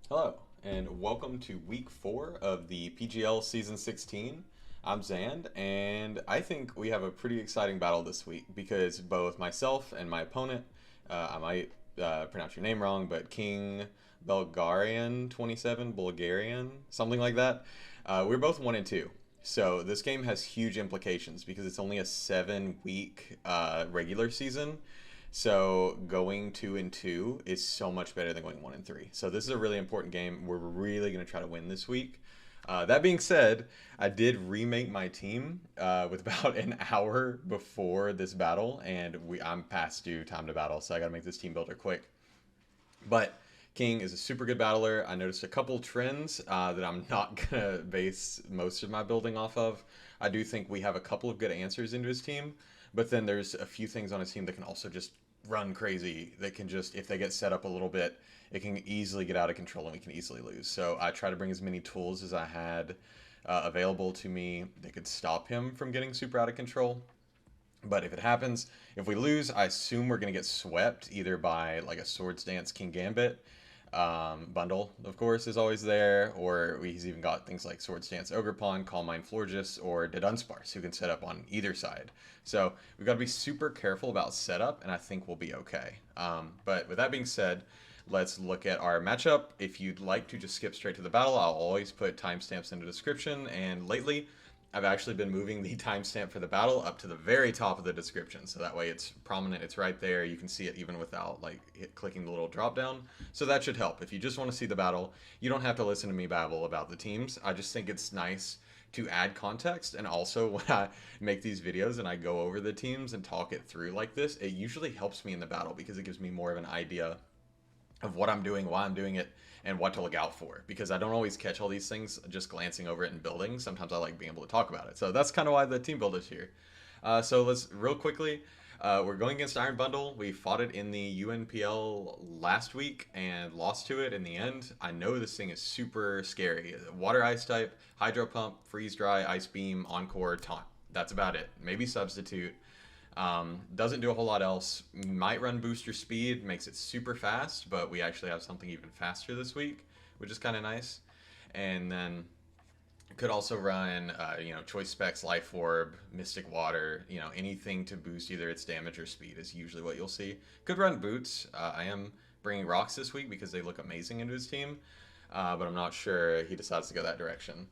Hello, and welcome to week 4 of the PGL season 16. I'm Zand, and I think we have a pretty exciting battle this week because both myself and my opponent, I might pronounce your name wrong, but King Bulgarian 27, Bulgarian, something like that, we're both 1 and 2. So this game has huge implications because it's only a 7 week regular season. So going 2 and 2 is so much better than going 1 and 3. So this is a really important game. We're really going to try to win this week. That being said, I did remake my team with about an hour before this battle, and I'm past due time to battle, so I got to make this team builder quick. But King is a super good battler. I noticed a couple trends that I'm not gonna base most of my building off of. I do think we have a couple of good answers into his team, but then there's a few things on his team that can also just run crazy. That can just, if they get set up a little bit, it can easily get out of control and we can easily lose. So I try to bring as many tools as I had available to me that could stop him from getting super out of control. But if it happens, if we lose, I assume we're going to get swept either by like a Swords Dance King Gambit bundle, of course, is always there, or he's even got things like Swords Dance Ogre Pawn, Calm Mind Florges, or Dedunsparce, who can set up on either side. So we've got to be super careful about setup, and I think we'll be okay. But with that being said, let's look at our matchup. If you'd like to just skip straight to the battle, I'll always put timestamps in the description, and lately I've actually been moving the timestamp for the battle up to the very top of the description, so that way it's prominent, it's right there, you can see it even without like clicking the little drop down. So that should help. If you just want to see the battle, you don't have to listen to me babble about the teams. I just think it's nice to add context, and also when I make these videos and I go over the teams and talk it through like this, it usually helps me in the battle because it gives me more of an idea of what I'm doing, why I'm doing it, and what to look out for. Because I don't always catch all these things just glancing over it and building. Sometimes I like being able to talk about it. So that's kind of why the team builder's here. So let's real quickly. We're going against Iron Bundle. We fought it in the UNPL last week and lost to it in the end. I know this thing is super scary. Water Ice type, Hydro Pump, Freeze Dry, Ice Beam, Encore, Taunt. That's about it. Maybe Substitute. Doesn't do a whole lot else. Might run booster speed, makes it super fast, but we actually have something even faster this week, which is kind of nice. And then could also run, choice specs, life orb, mystic water, anything to boost either its damage or speed is usually what you'll see. Could run boots. I am bringing rocks this week because they look amazing into his team, but I'm not sure he decides to go that direction.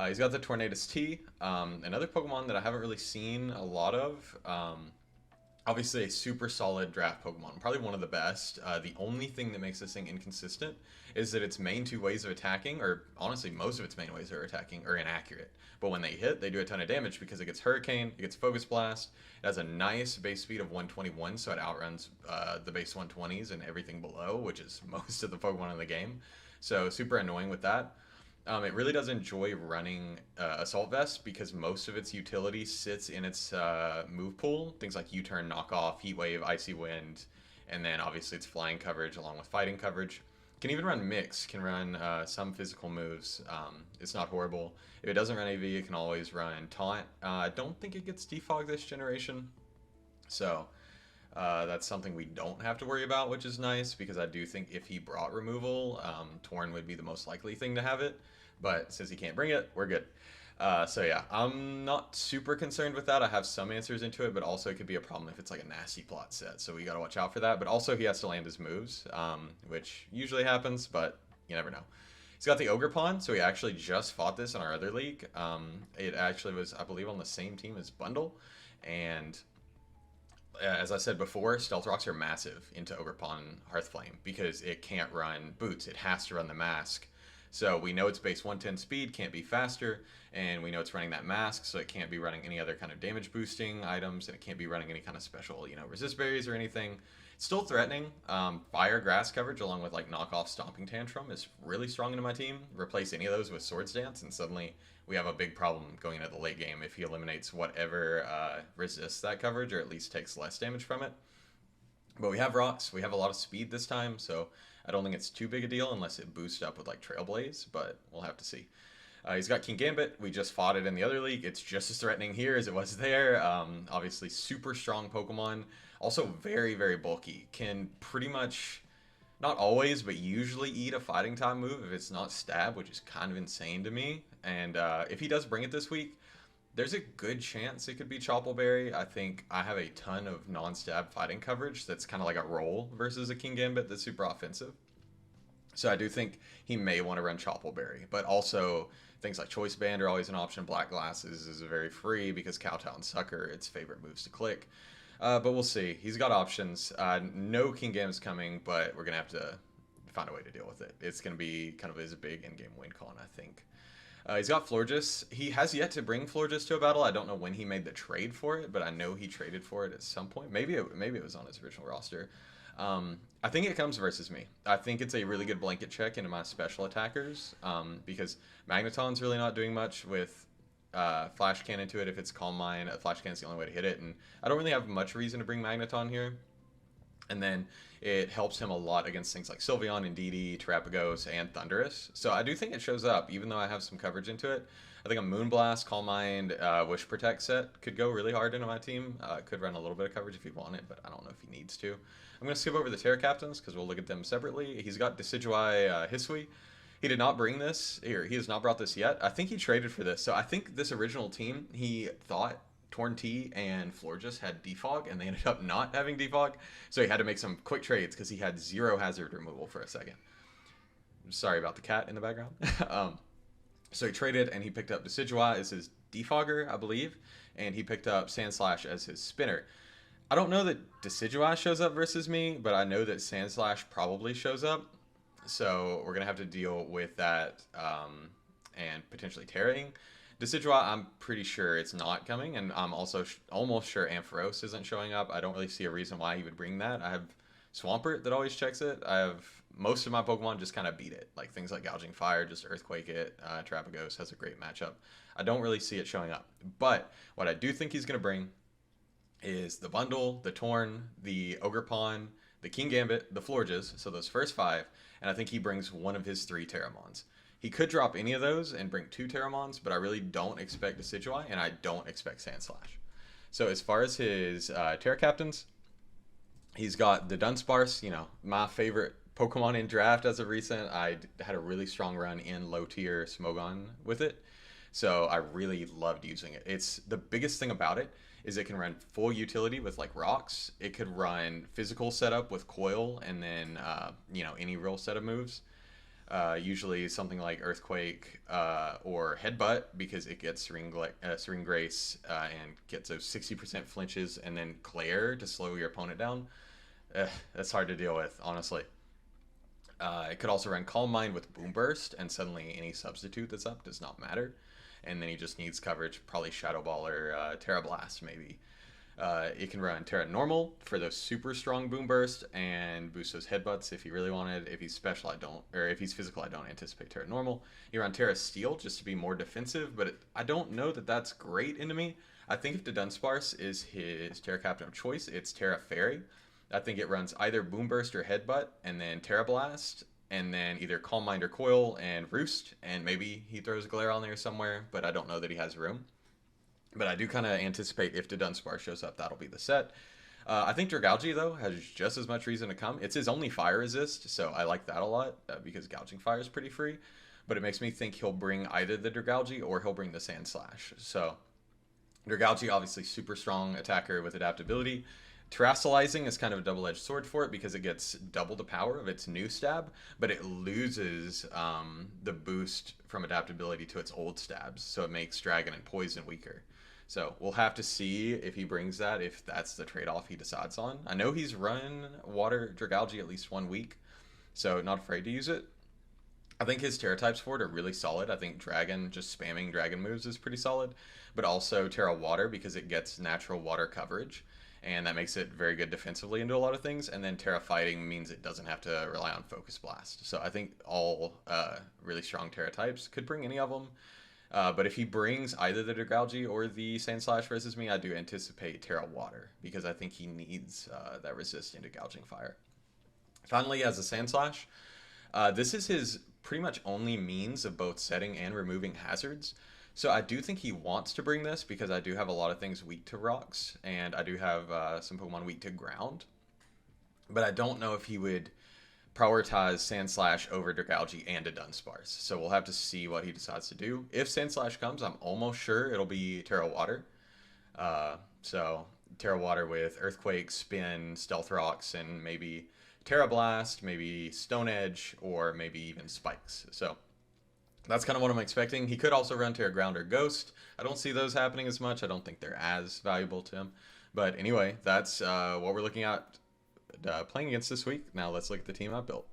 He's got the Tornadus T, another Pokemon that I haven't really seen a lot of. Obviously, a super solid draft Pokemon, probably one of the best. The only thing that makes this thing inconsistent is that its main two ways of attacking, or honestly, most of its main ways of attacking, are inaccurate. But when they hit, they do a ton of damage because it gets Hurricane, it gets Focus Blast. It has a nice base speed of 121, so it outruns the base 120s and everything below, which is most of the Pokemon in the game. So super annoying with that. It really does enjoy running Assault Vest because most of its utility sits in its move pool. Things like U-Turn, Knockoff, Heat Wave, Icy Wind, and then obviously its flying coverage along with fighting coverage. Can even run Mix, can run some physical moves. It's not horrible. If it doesn't run AV, it can always run Taunt. I don't think it gets Defog this generation, so that's something we don't have to worry about, which is nice because I do think if he brought removal, Torn would be the most likely thing to have it. But since he can't bring it, we're good. So yeah, I'm not super concerned with that. I have some answers into it, but also it could be a problem if it's like a nasty plot set. So we got to watch out for that. But also he has to land his moves, which usually happens, but you never know. He's got the Ogre Pawn, so he actually just fought this in our other league. It actually was, I believe, on the same team as Bundle. And as I said before, Stealth Rocks are massive into Ogre Pawn Hearthflame because it can't run boots. It has to run the mask. So we know it's base 110 speed, can't be faster, and we know it's running that mask, so it can't be running any other kind of damage boosting items, and it can't be running any kind of special, resist berries or anything. It's still threatening. Fire grass coverage along with like knockoff Stomping Tantrum is really strong into my team. Replace any of those with Swords Dance, and suddenly we have a big problem going into the late game if he eliminates whatever resists that coverage, or at least takes less damage from it. But we have rocks. We have a lot of speed this time, so I don't think it's too big a deal unless it boosts up with like Trailblaze, but we'll have to see. He's got King Gambit. We just fought it in the other league. It's just as threatening here as it was there. Obviously, super strong Pokemon. Also very, very bulky. Can pretty much not always, but usually eat a fighting type move if it's not stab, which is kind of insane to me. And if he does bring it this week, there's a good chance it could be Choppleberry. I think I have a ton of non-stab fighting coverage that's kind of like a roll versus a King Gambit that's super offensive. So I do think he may want to run Choppleberry, but also things like Choice Band are always an option. Black Glasses is very free because Kowtow and Sucker, its favorite moves to click. But we'll see. He's got options. No King Gam's coming, but we're gonna have to find a way to deal with it. It's gonna be kind of his big in-game win con, I think. He's got Florges. He has yet to bring Florges to a battle. I don't know when he made the trade for it, but I know he traded for it at some point. Maybe it was on his original roster. I think it comes versus me. I think it's a really good blanket check into my special attackers because Magneton's really not doing much with Flash Cannon to it. If it's Calm Mind, Flash Cannon's the only way to hit it, and I don't really have much reason to bring Magneton here. And then it helps him a lot against things like Sylveon, Indeedee, Terapagos, and Thundurus. So I do think it shows up, even though I have some coverage into it. I think a Moonblast, Calm Mind, Wish Protect set could go really hard into my team. Could run a little bit of coverage if you want it, but I don't know if he needs to. I'm going to skip over the Terra Captains because we'll look at them separately. He's got Decidueye, Hisui. He did not bring this here. He has not brought this yet. I think he traded for this. So I think this original team, he thought Torn T and Florges had Defog, and they ended up not having Defog. So he had to make some quick trades because he had 0 hazard removal for a second. Sorry about the cat in the background. So he traded, and he picked up Decidueye as his Defogger, I believe, and he picked up Sandslash as his spinner. I don't know that Decidueye shows up versus me, but I know that Sandslash probably shows up. So we're going to have to deal with that and potentially Terraing. Decidueye, I'm pretty sure it's not coming, and I'm also almost sure Ampharos isn't showing up. I don't really see a reason why he would bring that. I have Swampert that always checks it. I have most of my Pokemon just kind of beat it. Like things like Gouging Fire, just Earthquake it. Terapagos has a great matchup. I don't really see it showing up. But what I do think he's going to bring is the Bundle, the Torn, the Ogerpon, the King Gambit, the Florges, so those first 5, and I think he brings one of his 3 Terramons. He could drop any of those and bring 2 Terramons, but I really don't expect Decidueye, and I don't expect Sandslash. So as far as his Terra Captains, he's got the Dunsparce, my favorite Pokemon in draft as of recent. I had a really strong run in low tier Smogon with it, so I really loved using it. It's the biggest thing about it is it can run full utility with like rocks. It could run physical setup with coil and then any real set of moves. Usually something like Earthquake or Headbutt because it gets Serene Grace and gets those 60% flinches and then Claire to slow your opponent down. That's hard to deal with, honestly. It could also run Calm Mind with Boom Burst, and suddenly any substitute that's up does not matter. And then he just needs coverage, probably Shadow Ball or Terra Blast, maybe. It can run Terra Normal for those super strong Boom Burst and boost those headbutts if he really wanted. If he's special, if he's physical, I don't anticipate Terra Normal. You run Terra Steel just to be more defensive, but I don't know that that's great into me. I think if the Dunsparce is his Terra Captain of choice, it's Terra Fairy. I think it runs either Boom Burst or Headbutt, and then Terra Blast, and then either Calm Mind or Coil and Roost, and maybe he throws Glare on there somewhere, but I don't know that he has room. But I do kind of anticipate if the Dunsparce shows up, that'll be the set. I think Dragalge, though, has just as much reason to come. It's his only fire resist, so I like that a lot because Gouging Fire is pretty free. But it makes me think he'll bring either the Dragalge or he'll bring the Sandslash. So Dragalge, obviously super strong attacker with adaptability. Terastallizing is kind of a double-edged sword for it because it gets double the power of its new stab, but it loses the boost from adaptability to its old stabs, so it makes Dragon and Poison weaker. So we'll have to see if he brings that, if that's the trade-off he decides on. I know he's run Water Dragalge at least 1 week, so not afraid to use it. I think his Terra types for it are really solid. I think Dragon, just spamming Dragon moves is pretty solid, but also Terra Water because it gets natural water coverage. And that makes it very good defensively into a lot of things. And then Terra Fighting means it doesn't have to rely on Focus Blast. So I think all really strong Terra types could bring any of them. But if he brings either the Dragalge or the Sandslash versus me, I do anticipate Terra Water because I think he needs that resist into Gouging Fire. Finally, as a Sandslash, this is his pretty much only means of both setting and removing hazards. So I do think he wants to bring this because I do have a lot of things weak to rocks, and I do have some Pokemon weak to ground. But I don't know if he would prioritize Sandslash over Dragalge and a Dunsparce. So we'll have to see what he decides to do. If Sandslash comes, I'm almost sure it'll be Terra Water. So Terra Water with Earthquake, Spin, Stealth Rocks, and maybe Terra Blast, maybe Stone Edge, or maybe even Spikes. So that's kind of what I'm expecting. He could also run Terra Ground or Ghost. I don't see those happening as much. I don't think they're as valuable to him. But anyway, that's what we're looking at playing against this week. Now let's look at the team I built.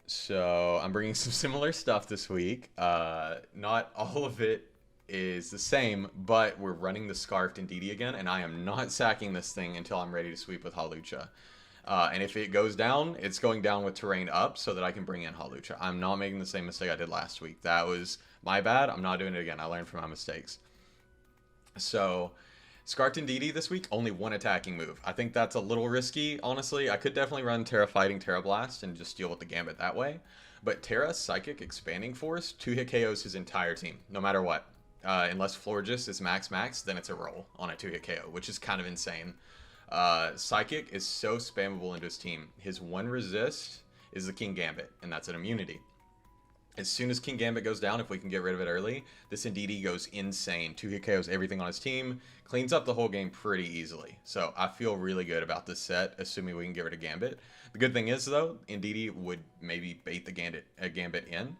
So I'm bringing some similar stuff this week. Not all of it is the same, but we're running the Scarfed Indeedee again, and I am not sacking this thing until I'm ready to sweep with Hawlucha. And if it goes down, it's going down with terrain up so that I can bring in Hawlucha. I'm not making the same mistake I did last week. That was my bad. I'm not doing it again. I learned from my mistakes. So Scarfed Indeedee this week, only one attacking move. I think that's a little risky, honestly. I could definitely run Terra Fighting, Terra Blast, and just deal with the Gambit that way. But Terra Psychic Expanding Force 2-hit KOs his entire team, no matter what. Unless Florges is max, then it's a roll on a 2-hit KO, which is kind of insane. Psychic is so spammable into his team. His one resist is the King Gambit, and that's an immunity. As soon as King Gambit goes down, if we can get rid of it early, this Indeedee goes insane. 2-hit KOs everything on his team, cleans up the whole game pretty easily. So I feel really good about this set, assuming we can get rid of Gambit. The good thing is, though, Indeedee would maybe bait the Gambit in.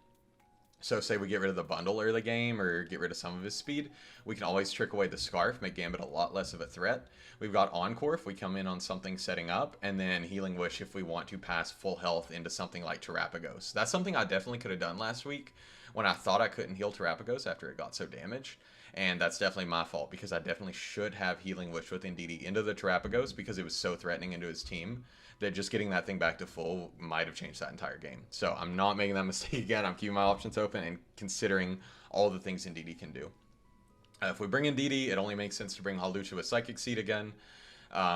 So say we get rid of the bundle early game or get rid of some of his speed, we can always trick away the Scarf, make Gambit a lot less of a threat. We've got Encore if we come in on something setting up, and then Healing Wish if we want to pass full health into something like Terapagos. That's something I definitely could have done last week when I thought I couldn't heal Terapagos after it got so damaged. And that's definitely my fault because I definitely should have Healing Wish with Indeedee into the Terapagos because it was so threatening into his team that just getting that thing back to full might have changed that entire game. So I'm not making that mistake again. I'm keeping my options open and considering all the things Indeedee can do. If we bring Indeedee, it only makes sense to bring Hawlucha with Psychic Seed again.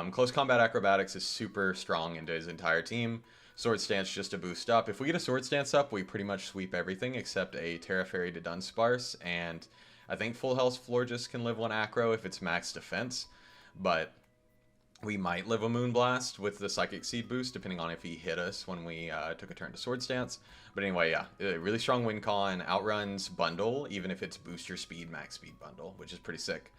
Close Combat Acrobatics is super strong into his entire team. Sword Stance just to boost up. If we get a Sword Stance up, we pretty much sweep everything except a Terra Fairy to Dunsparce. And I think Full Health Florges can live one Acro if it's max defense. But we might live a Moonblast with the Psychic Seed boost, depending on if he hit us when we took a turn to Sword Stance. But anyway, yeah, really strong win con, outruns Bundle, even if it's Booster Speed, Max Speed Bundle, which is pretty sick.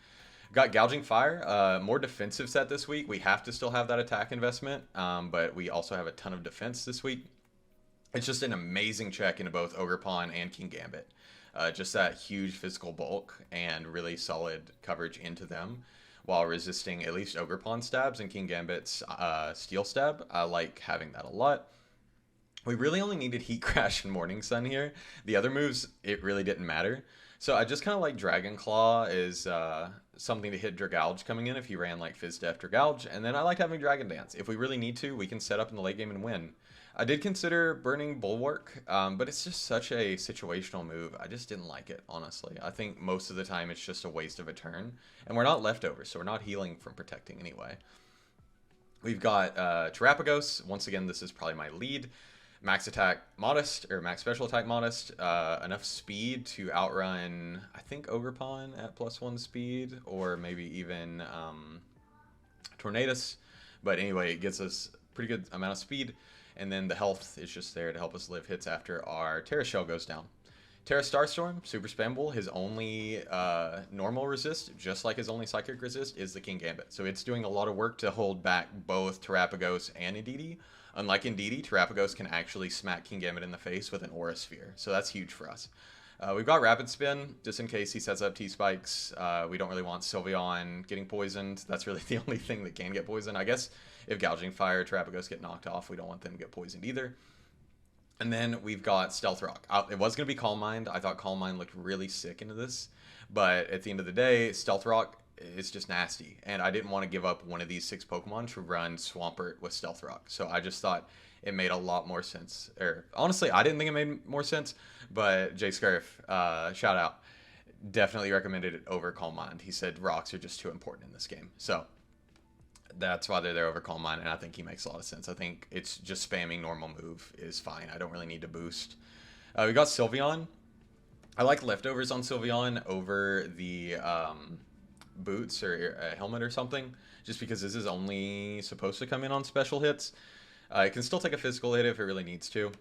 Got Gouging Fire, more defensive set this week. We have to still have that attack investment, but we also have a ton of defense this week. It's just an amazing check into both Ogerpon and King Gambit. Just that huge physical bulk and really solid coverage into them, while resisting at least Ogerpon stabs and King Gambit's Steel Stab. I like having that a lot. We really only needed Heat Crash and Morning Sun here. The other moves, it really didn't matter. So I just kind of like Dragon Claw is something to hit Dragalge coming in if he ran like Fizz Def Dragalge. And then I like having Dragon Dance. If we really need to, we can set up in the late game and win. I did consider burning Bulwark, but it's just such a situational move. I just didn't like it, honestly. I think most of the time it's just a waste of a turn. And we're not leftovers, so we're not healing from protecting anyway. We've got Terapagos. Once again, this is probably my lead. Max attack modest, or max special attack modest. Enough speed to outrun, I think, Ogerpon at +1 speed, or maybe even Tornadus. But anyway, it gets us pretty good amount of speed. And then the health is just there to help us live hits after our Terra Shell goes down. Terra Starstorm, super spammable. His only normal resist, just like his only psychic resist, is the King Gambit. So it's doing a lot of work to hold back both Terapagos and Indeedee. Unlike Indeedee, Terapagos can actually smack King Gambit in the face with an Aura Sphere. So that's huge for us. We've got Rapid Spin, just in case he sets up T-Spikes. We don't really want Sylveon getting poisoned. That's really the only thing that can get poisoned. I guess if Gouging Fire, Terapagos get knocked off, we don't want them to get poisoned either. And then we've got Stealth Rock. It was going to be Calm Mind. I thought Calm Mind looked really sick into this. But at the end of the day, Stealth Rock is just nasty. And I didn't want to give up one of these 6 Pokemon to run Swampert with Stealth Rock. So I just thought it made a lot more sense. Or honestly, I didn't think it made more sense. But Jay Scarf, shout out, definitely recommended it over Calm Mind. He said rocks are just too important in this game. So that's why they're there over Calm Mind, and I think he makes a lot of sense. I think it's just spamming normal move is fine. I don't really need to boost. We got Sylveon. I like leftovers on Sylveon over the boots or a helmet or something, just because this is only supposed to come in on special hits. It can still take a physical hit if it really needs to,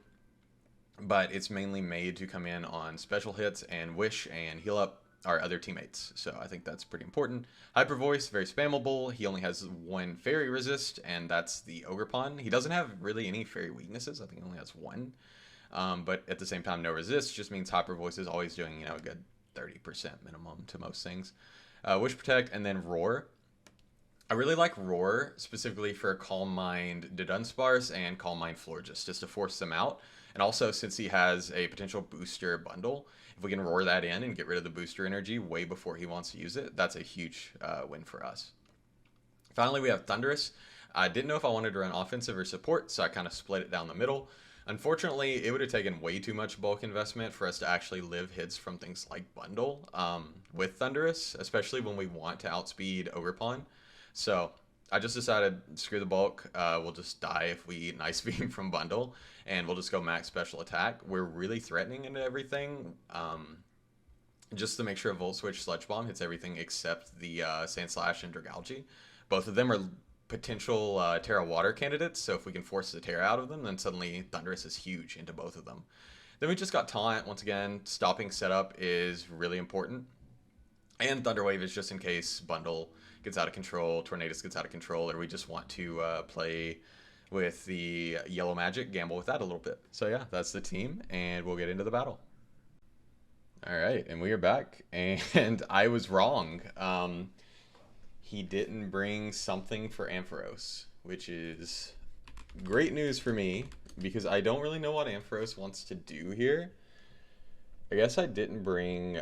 but it's mainly made to come in on special hits and wish and heal up our other teammates. So I think that's pretty important. Hyper Voice, very spammable. He only has one fairy resist, and that's the Ogre Pawn. He doesn't have really any fairy weaknesses. I think he only has one. But at the same time, no resist just means Hyper Voice is always doing, a good 30% minimum to most things. Wish Protect, and then Roar. I really like Roar, specifically for Calm Mind Dunsparce and Calm Mind Florges, just to force them out. And also, since he has a potential booster bundle, if we can roar that in and get rid of the booster energy way before he wants to use it, that's a huge win for us. Finally, we have Thunderous. I didn't know if I wanted to run offensive or support, so I kind of split it down the middle. Unfortunately, it would have taken way too much bulk investment for us to actually live hits from things like Bundle with Thunderous, especially when we want to outspeed Ogre Pawn. So I just decided, screw the bulk. We'll just die if we eat an Ice Beam from Bundle, and we'll just go max special attack. We're really threatening into everything, just to make sure Volt Switch Sludge Bomb hits everything except the Sand Slash and Dragalge. Both of them are potential Terra Water candidates, so if we can force the Terra out of them, then suddenly Thunderous is huge into both of them. Then we just got Taunt. Once again, stopping setup is really important. And Thunder Wave is just in case Bundle gets out of control, Tornadus gets out of control, or we just want to play with the yellow magic, gamble with that a little bit. So yeah, that's the team, and we'll get into the battle. All right, and we are back, and I was wrong. He didn't bring something for Ampharos, which is great news for me, because I don't really know what Ampharos wants to do here. I guess I didn't bring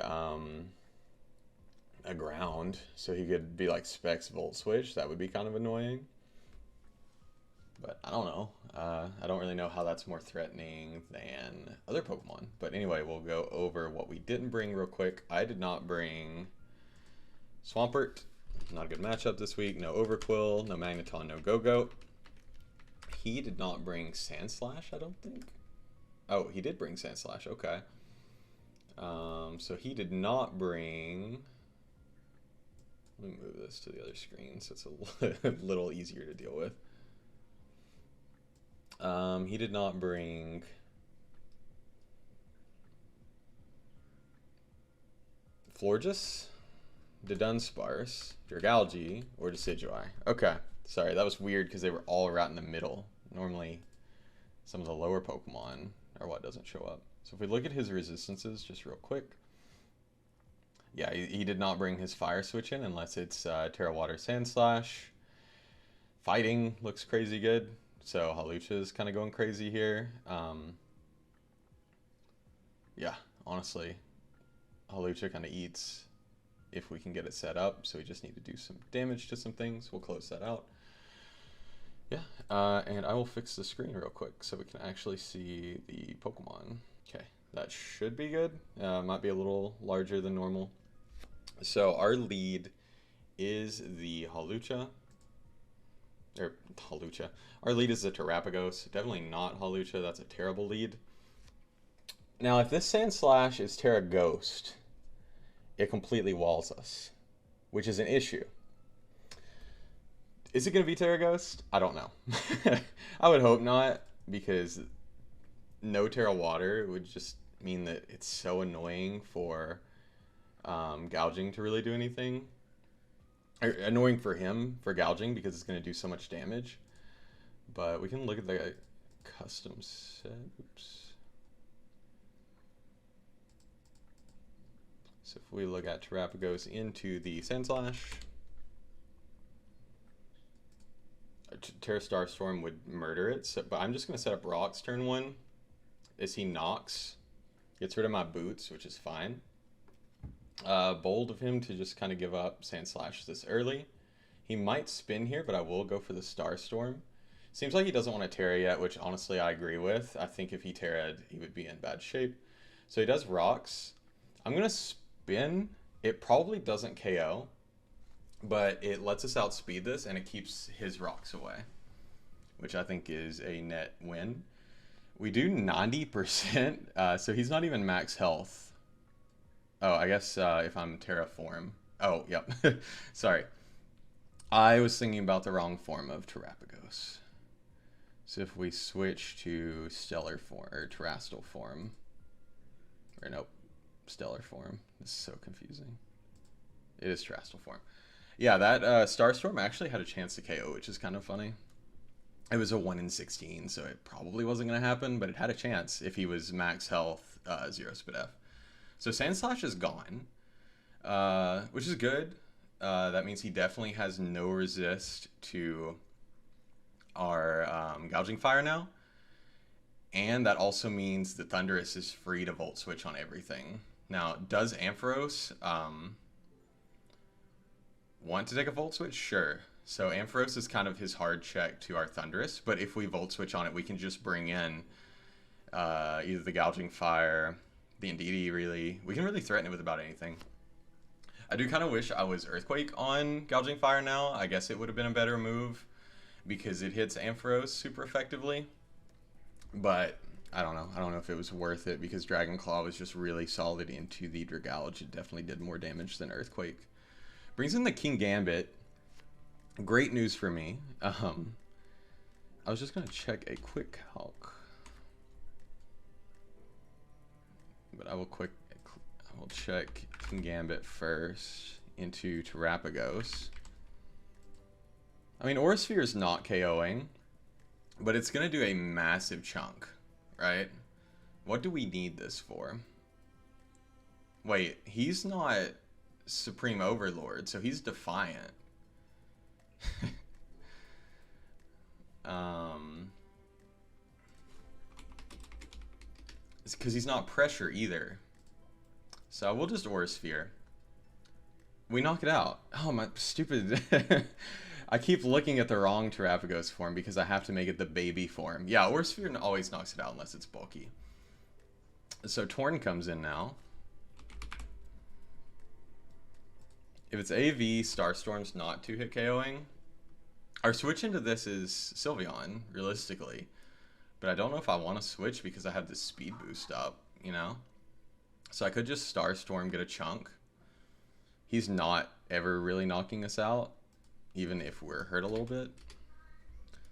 a ground, so he could be like Specs Volt Switch. That would be kind of annoying. But I don't know. I don't really know how that's more threatening than other Pokemon. But anyway, we'll go over what we didn't bring real quick. I did not bring Swampert. Not a good matchup this week. No Overquill, no Magneton, no Go-Goat. He did not bring Sandslash, I don't think. Oh, he did bring Sandslash. Okay. So he did not bring... Let me move this to the other screen so it's a little easier to deal with. He did not bring Florges, Dunsparce, Dragalge, or Decidueye. Okay, sorry, that was weird because they were all right in the middle. Normally, some of the lower Pokemon are what doesn't show up. So if we look at his resistances just real quick. Yeah, he did not bring his Fire Switch in unless it's Terra Water Sandslash. Fighting looks crazy good. So Hawlucha is kind of going crazy here. Yeah, honestly, Hawlucha kind of eats if we can get it set up. So we just need to do some damage to some things. We'll close that out. Yeah, and I will fix the screen real quick so we can actually see the Pokemon. Okay, that should be good. Might be a little larger than normal. So our lead is the Hawlucha. Our lead is the Terapagos. Definitely not Hawlucha. That's a terrible lead. Now, if this Sandslash is Terra Ghost, it completely walls us, which is an issue. Is it going to be Terra Ghost? I don't know. I would hope not, because no Terra Water would just mean that it's so annoying for Gouging to really do anything. Annoying for him for Gouging because it's going to do so much damage. But we can look at the custom set. Oops. So if we look at Terapagos into the Sandslash, Terra Starstorm would murder it. So, but I'm just going to set up Rocks turn 1 as he knocks. Gets rid of my boots, which is fine. Bold of him to just kind of give up Sandslash this early. He might spin here, but I will go for the Starstorm. Seems like he doesn't want to Terra yet, which honestly I agree with. I think if he Terra'd, he would be in bad shape. So he does Rocks. I'm going to spin. It probably doesn't KO, but it lets us outspeed this, and it keeps his Rocks away, which I think is a net win. We do 90%, so he's not even max health. Oh, I guess if I'm Terraform. Oh, yep. Sorry. I was thinking about the wrong form of Terapagos. So if we switch to stellar form or terrestrial form, or nope, stellar form. This is so confusing. It is terrestrial form. Yeah, that Starstorm actually had a chance to KO, which is kind of funny. It was a 1 in 16, so it probably wasn't going to happen, but it had a chance if he was max health, 0 spit F. So Sandslash is gone, which is good. That means he definitely has no resist to our Gouging Fire now. And that also means the Thunderous is free to Volt Switch on everything. Now, does Ampharos want to take a Volt Switch? Sure. So Ampharos is kind of his hard check to our Thunderous, but if we Volt Switch on it, we can just bring in either the Gouging Fire, the Indeedee, really. We can really threaten it with about anything. I do kind of wish I was Earthquake on Gouging Fire now. I guess it would have been a better move because it hits Ampharos super effectively. But I don't know. I don't know if it was worth it because Dragon Claw was just really solid into the Dragalge. It definitely did more damage than Earthquake. Brings in the King Gambit. Great news for me. I was just going to check a quick calc. But I will check King Gambit first into Terapagos. I mean, Aura Sphere is not KOing, but it's going to do a massive chunk, right? What do we need this for? Wait, he's not Supreme Overlord, so he's Defiant. It's because he's not Pressure either. So we'll just Aura Sphere. We knock it out. Oh, my stupid... I keep looking at the wrong Terapagos form because I have to make it the baby form. Yeah, Aura Sphere always knocks it out unless it's bulky. So Torn comes in now. If it's AV, Starstorm's not 2-hit KOing. Our switch into this is Sylveon, realistically. But I don't know if I want to switch because I have this speed boost up, you know? So I could just Starstorm, get a chunk. He's not ever really knocking us out, even if we're hurt a little bit.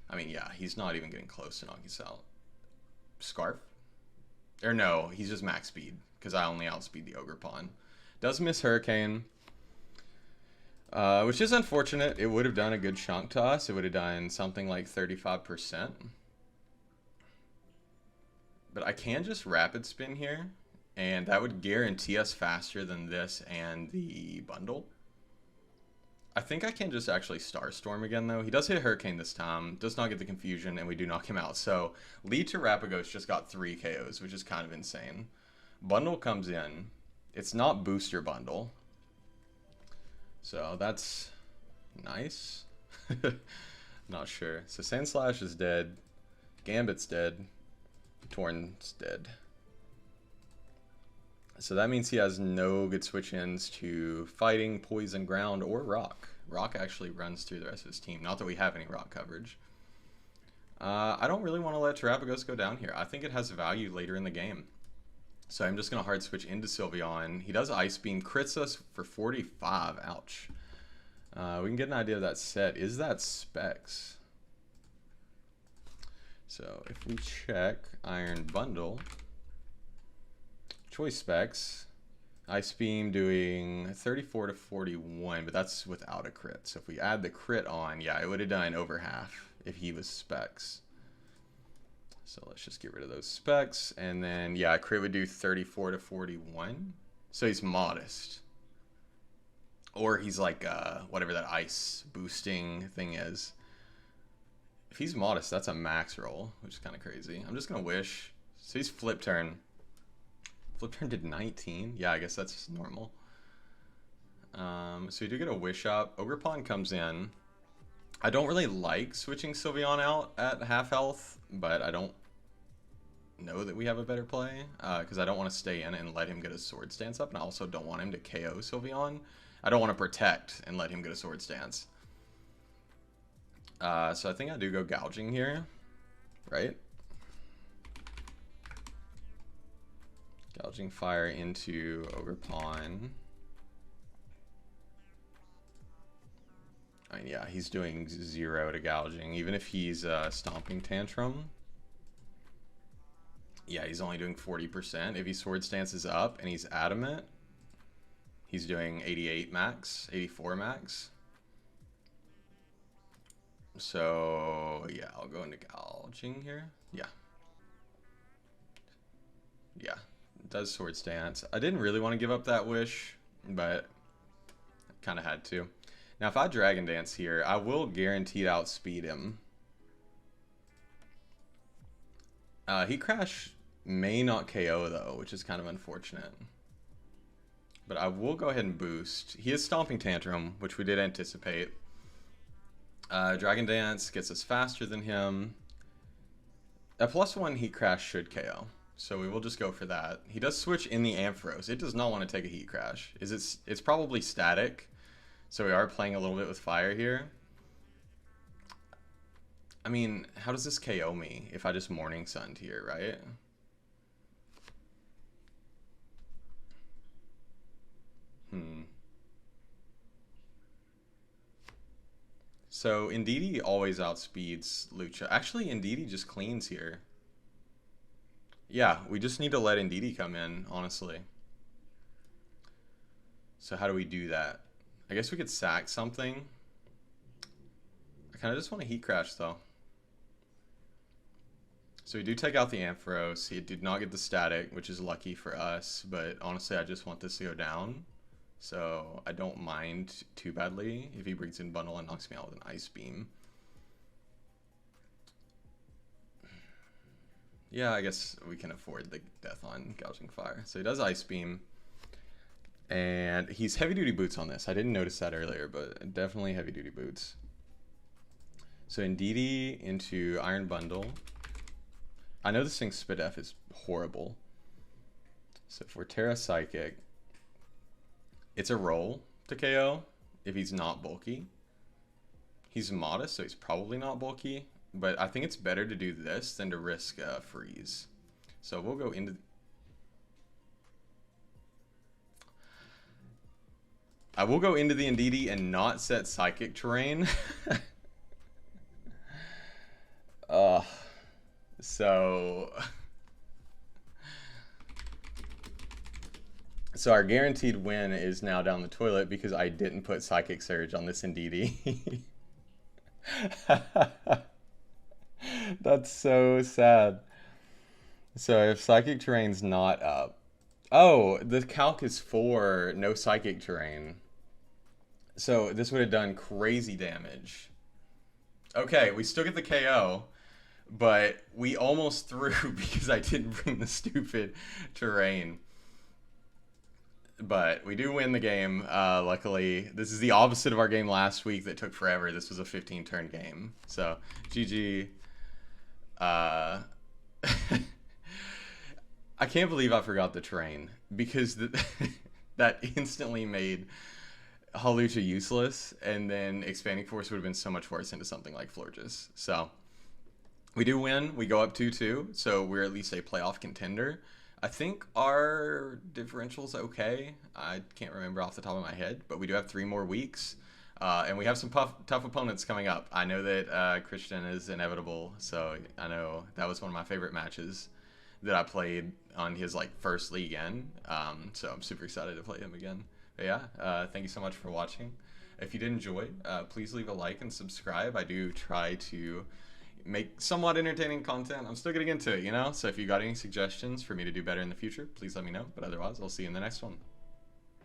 I mean, yeah, he's not even getting close to knocking us out. Scarf? Or no, he's just max speed, because I only outspeed the Ogre Pawn. Does miss Hurricane, which is unfortunate. It would have done a good chunk to us. It would have done something like 35%. But I can just Rapid Spin here, and that would guarantee us faster than this and the bundle. I think I can just actually Starstorm again, though. He does hit Hurricane this time, does not get the confusion, and we do knock him out. So, lead to Terapagos just got 3 KOs, which is kind of insane. Bundle comes in. It's not Booster Bundle. So, that's nice. Not sure. So, Sandslash is dead. Gambit's dead. Torn's dead. So that means he has no good switch-ins to Fighting, Poison, Ground, or Rock. Rock actually runs through the rest of his team. Not that we have any Rock coverage. I don't really want to let Terapagos go down here. I think it has value later in the game. So I'm just going to hard switch into Sylveon. He does Ice Beam, crits us for 45. Ouch. We can get an idea of that set. Is that Specs? So if we check Iron Bundle... Choice Specs, Ice Beam doing 34 to 41, but that's without a crit. So if we add the crit on, yeah, it would have done over half if he was Specs. So let's just get rid of those Specs. And then, yeah, a crit would do 34 to 41. So he's modest. Or he's like whatever that ice boosting thing is. If he's modest, that's a max roll, which is kind of crazy. I'm just going to wish. So he's Flip Turn. Flip Turn did 19. Yeah, I guess that's just normal. So you do get a Wish Up. Ogre Pawn comes in. I don't really like switching Sylveon out at half health, but I don't know that we have a better play because I don't want to stay in and let him get a Sword Stance up, and I also don't want him to KO Sylveon. I don't want to protect and let him get a Sword Stance. So I think I do go Gouging here, right? Gouging Fire into Ogre Pawn. mean, yeah, he's doing 0 to gouging. Even if he's stomping tantrum, yeah, he's only doing 40%. If he sword stances up and he's adamant, he's doing 88 max, 84 max. So yeah, I'll go into gouging here. Yeah. Yeah, it does sword stance. I didn't really want to give up that wish, but kind of had to. Now, if I Dragon Dance here, I will guaranteed outspeed him. He Crash may not KO, though, which is kind of unfortunate. But I will go ahead and boost. He is Stomping Tantrum, which we did anticipate. Dragon Dance gets us faster than him. A +1 Heat Crash should KO. So we will just go for that. He does switch in the Ampharos. It does not want to take a Heat Crash. It's probably static. So we are playing a little bit with fire here. I mean, how does this KO me if I just Morning Sunned here, right? So Indeedee always outspeeds Lucha. Actually, Indeedee just cleans here. Yeah, we just need to let Indeedee come in, honestly. So how do we do that? I guess we could sack something. I kind of just want to Heat Crash, though. So we do take out the Ampharos. He did not get the static, which is lucky for us. But honestly, I just want this to go down. So I don't mind too badly if he brings in Bundle and knocks me out with an Ice Beam. Yeah, I guess we can afford the death on Gouging Fire. So he does Ice Beam. And he's Heavy Duty Boots on this. I didn't notice that earlier, but definitely Heavy Duty Boots. So Indeedee into Iron Bundle. I know this thing's Spit F is horrible. So if we're Terra Psychic, it's a roll to KO if he's not bulky. He's modest, so he's probably not bulky. But I think it's better to do this than to risk freeze. So we'll go into... I will go into the Indeedee and not set Psychic Terrain. So our guaranteed win is now down the toilet because I didn't put Psychic Surge on this Indeedee. That's so sad. So if Psychic Terrain's not up... Oh, the calc is for no Psychic Terrain. So this would have done crazy damage. Okay, we still get the KO, but we almost threw because I didn't bring the stupid terrain. But we do win the game, luckily. This is the opposite of our game last week that took forever. This was a 15-turn game. So, GG. I can't believe I forgot the terrain, because that instantly made Hawlucha useless, and then Expanding Force would have been so much worse into something like Florges. So, we do win. We go up 2-2, so we're at least a playoff contender. I think our differential's okay. I can't remember off the top of my head, but we do have 3 more weeks. And we have some tough opponents coming up. I know that Christian is inevitable, so I know that was one of my favorite matches that I played on his first league end. So I'm super excited to play him again. But yeah, thank you so much for watching. If you did enjoy, please leave a like and subscribe. I do try to make somewhat entertaining content. I'm still getting into it, you know? So if you got any suggestions for me to do better in the future, please let me know. But otherwise, I'll see you in the next one.